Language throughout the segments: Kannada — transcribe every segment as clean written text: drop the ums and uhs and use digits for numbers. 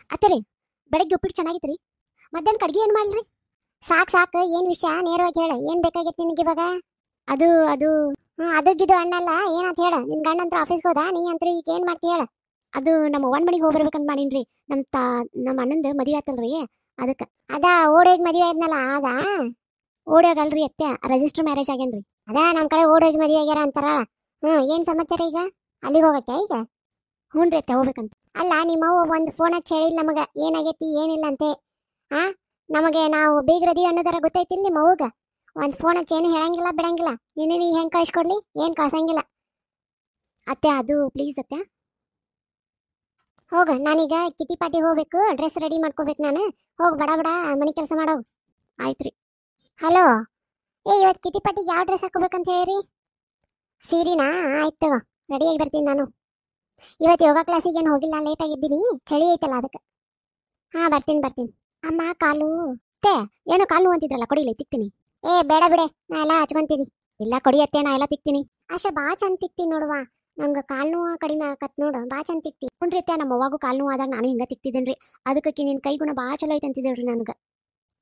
ಅತ್ತರಿ ಬೆಳಗ್ಗೆ ಉಪ್ಪಿಟ್ಟು ಚೆನ್ನಾಗಿತ್ರಿ. ಮಧ್ಯಾಹ್ನ ಅಡ್ಗೆ ಏನು ಮಾಡ್ಲಿ? ಸಾಕು ಸಾಕು, ಏನು ವಿಷಯ ನೇರವಾಗಿ ಹೇಳು. ಏನು ಬೇಕಾಗಿತ್ತು ನಿನಗೆ ಇವಾಗ? ಅದು ಅದಕ್ಕಿದು ಅಣ್ಣಲ್ಲ, ಏನಂತ ಹೇಳ. ನಿನ್ ಗಂಡ ಅಂತ ಆಫೀಸ್ಗೆ ಹೋದ, ನೀ ಅಂತ ಈಗ ಏನು ಮಾಡ್ತಿ ಹೇಳ. ಅದು ನಮ್ಮ ಅವ್ವನ ಮನೆಗೆ ಹೋಗ್ಬರ್ಬೇಕಂತ ಮಾಡೀನ್ರಿ. ನಮ್ಮ ಅಣ್ಣಂದು ಮದುವೆ ಆತಲ್ರಿ, ಅದಕ್ಕೆ. ಓಡೋಗಿ ಮದುವೆ ಆದ್ನಲ್ಲ ಅದಾ? ಓಡೋಗಲ್ರಿ ಅತ್ತೆ, ರಿಜಿಸ್ಟರ್ ಮ್ಯಾರೇಜ್ ಆಗೇನ್ರಿ. ನಮ್ಮ ಕಡೆ ಓಡೋಗಿ ಮದುವೆ ಆಗ್ಯಾರ ಅಂತಾರ. ಏನು ಸಮಾಚಾರ ಈಗ? ಅಲ್ಲಿಗೆ ಹೋಗಕ್ಕೆ ಈಗ? ಹ್ಞೂ ರೀ ಅತ್ತೆ, ಹೋಗ್ಬೇಕಂತ. ಅಲ್ಲ, ನಿಮ್ಮವ್ವ ಒಂದು ಫೋನ್ ಹಚ್ಚಿ ಹೇಳಿಲ್ಲ ನಮಗೆ ಏನಾಗೈತಿ ಏನಿಲ್ಲ ಅಂತೆ. ಹಾ, ನಮಗೆ ನಾವು ಬೀಗ್ರದಿ ಅನ್ನೋದರ ಗೊತ್ತೈತಿಲ್ಲ ನಿಮ್ಮ ಅವ್ವಗ. ಒಂದು ಫೋನ್ ಹಚ್ಚಿ ಏನು ಹೇಳಂಗಿಲ್ಲ ಬಿಡಂಗಿಲ್ಲ. ನೀ ಹೆಂಗೆ ಕಳಿಸ್ಕೊಡ್ಲಿ? ಏನು ಕಳ್ಸಂಗಿಲ್ಲ ಅತ್ತೆ. ಅದು ಪ್ಲೀಸ್ ಅತ್ತೆ. ಹೋಗ, ನಾನೀಗ ಕಿಟಿ ಪಾಟಿ ಹೋಗ್ಬೇಕು, ಡ್ರೆಸ್ ರೆಡಿ ಮಾಡ್ಕೋಬೇಕು ನಾನು. ಹೋಗಿ ಬಡ ಬಡ ಮನೆ ಕೆಲಸ ಮಾಡೋಗು. ಆಯ್ತು ರೀ. ಹಲೋ, ಇವತ್ತು ಕಿಟಿ ಪಾಟಿಗೆ ಯಾವ ಡ್ರೆಸ್ ಹಾಕೋಬೇಕಂತ ಹೇಳಿರಿ? ಸೀರಿನಾ? ಆಯ್ತು ತಗೋ, ರೆಡಿಯಾಗಿ ಬರ್ತೀನಿ ನಾನು. ಇವತ್ತು ಯೋಗ ಕ್ಲಾಸಿಗೆ ಏನು ಹೋಗಿಲ್ಲ, ಲೇಟ್ ಆಗಿದ್ದೀನಿ, ಚಳಿ ಐತಲ್ಲ ಅದಕ್ಕೆ. ಬರ್ತೀನಿ. ಅಮ್ಮ ಕಾಲು ತೇ, ಏನೋ ಕಾಲು ಅಂತಿದ್ರಲ್ಲ, ಕೊಡಿಲಿ ತಿಕ್ತೀನಿ. ಬೇಡ ಬಿಡೆ, ನಾ ಎಲ್ಲ ಹಚ್ಕೊಂತೀನಿ. ಇಲ್ಲ ಕೊಡಿಯತ್ತೆ, ನಾ ಎಲ್ಲ ತಿಕ್ತೀನಿ. ಅಷ್ಟೇ ಬಾ ಚಂದ ತಿಕ್ತೀನಿ ನೋಡುವ. ನಂಗೆ ಕಾಲು ನೋವು ಕಡಿಮೆ ಆಕತ್ ನೋಡು, ಬಾ ಚಂದ ತಿಕ್ತಿ. ಹುಣ್ರಿ ಅತ್ತೆ, ನಮ್ಮ ಅವ್ವಾಗೂ ಕಾಲು ನೋವು ಆದಾಗ ನಾನು ಹಿಂಗ ತಿಕ್ತಿದ್ದೇನ್ರಿ. ಅದಕ್ಕೆ ನಿನ್ನ ಕೈ ಗುಣ ಬಾ ಚಲೋ ಐತೆ ಅಂತಿದ್ದೇಳ್ರಿ ನನಗೆ.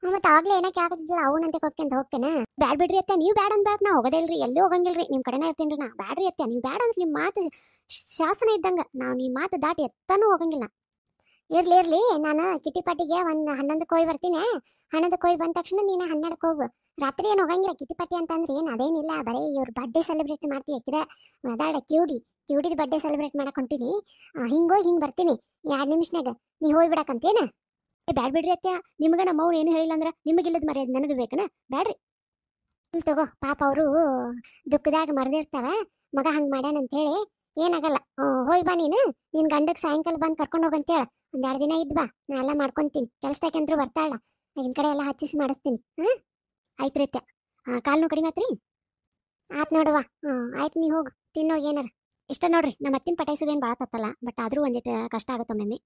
ಮತ್ತೆ ಆಗ್ಲೇ ಏನೋ ಕೇಳಕತ್ತಿದ್ದಿಲ್ಲ, ಅವನಂತೆ ಕೊಕ್ಕಂತ ಹೋಗ್ತೇನೆ. ಬ್ಯಾಡ್ ಬಿಡ್ರಿ ಅತ್ತೆ, ನೀವು ಬ್ಯಾಡ ಅಂದ್ರಾಗ ನಾ ಹೋಗೋದಿಲ್ರಿ, ಎಲ್ಲಿ ಹೋಗಂಗಿಲ್ರಿ. ನಿಮ್ಮ ಕಡೆನೇ ಇರ್ತೀನಿ ನಾ. ಬ್ಯಾಡ್ರಿ ಅತ್ತೆ, ನೀವು ಬ್ಯಾಡ ಅಂದ್ರೆ ನಿಮ್ಮ ಮಾತು ಶಾಸನ ಇದ್ದಂಗೆ, ನಾವು ನಿಮ್ಮ ಮಾತು ದಾಟಿ ಎತ್ತಾನೂ ಹೋಗಂಗಿಲ್ಲ. ಇರ್ಲಿ, ನಾನು ಕಿಟಿ ಪಾಟಿಗೆ ಒಂದು 11ಕ್ಕೆ ಹೋಗಿ ಬರ್ತೀನಿ. 11ಕ್ಕೆ ಹೋಗಿ ಬಂದ ತಕ್ಷಣ ನೀನು 12ಕ್ಕೆ ಹೋಗು. ರಾತ್ರಿ ಏನು ಹೋಗಂಗಿಲ್ಲ. ಕಿಟಿ ಪಾಟಿ ಅಂತಂದ್ರೆ ಏನು ಅದೇನಿಲ್ಲ, ಬರೀ ಇವ್ರ ಬರ್ಡೇ ಸೆಲೆಬ್ರೇಟ್ ಮಾಡ್ತೀವಿ. ಹಾಕಿದ ಅದಾಡ ಕ್ಯೂಡಿದ ಬರ್ಡೇ ಸೆಲೆಬ್ರೇಟ್ ಮಾಡಕ್ಕೆ ಹೊಂಟೀನಿ. ಹಿಂಗೆ ಬರ್ತೀನಿ 2 ನಿಮಿಷನಾಗ. ನೀ ಹೋಗಿ ಬಿಡಕ್ಕಂತೇನ? ಬ್ಯಾಡ್ ಬಿಡ್ರಿ ಅತ್ತೆ, ನಿಮ್ಗೆ ನಮ್ಮ ಅವ್ರು ಏನು ಹೇಳಿಲ್ಲ ಅಂದ್ರೆ ನಿಮಗಿಲ್ಲದ ಮರ್ಯಾದೆ ನನಗೆ ಬೇಕನ? ಬ್ಯಾಡ್ರಿ. ಇಲ್ಲಿ ತಗೋ, ಪಾಪ ಅವರು ದುಃಖದಾಗ ಮರೆದಿರ್ತಾರ, ಮಗ ಹಂಗೆ ಮಾಡ್ಯಾನ ಅಂತ ಹೇಳಿ. ಏನಾಗಲ್ಲ, ಹೋಗಿ ಬಾ ನೀನು. ನಿನ್ನ ಗಂಡಕ್ಕೆ ಸಾಯಂಕಾಲ ಬಂದು ಕರ್ಕೊಂಡು ಹೋಗಂತೇಳ. ಒಂದು 2 ದಿನ ಇದ್ ಬಾ, ನಾ ಎಲ್ಲ ಮಾಡ್ಕೊಂತೀನಿ. ಕೆಲಸದಾಗಂತೂ ಬರ್ತಾಳ, ಆಗಿನ ಕಡೆ ಎಲ್ಲ ಹಚ್ಚಿಸಿ ಮಾಡಿಸ್ತೀನಿ. ಆಯ್ತು ರೀ ಅತ್ತೆ. ಕಾಲು ಕಡಿಮೆ ಆತ್ರಿ? ಆಯ್ತು ನೋಡುವ. ಆಯ್ತು, ನೀ ಹೋಗು ತಿನ್ನೋಗಿ ಏನಾರ. ಇಷ್ಟ ನೋಡ್ರಿ, ನಮ್ಮ ಅತ್ತಿನ ಪಟಾಯಿಸೋದೇನು ಭಾಳ ತತ್ತಲ್ಲ, ಬಟ್ ಆದರೂ ಒಂದಿಟ್ಟು ಕಷ್ಟ ಆಗುತ್ತೊಮ್ಮೆ.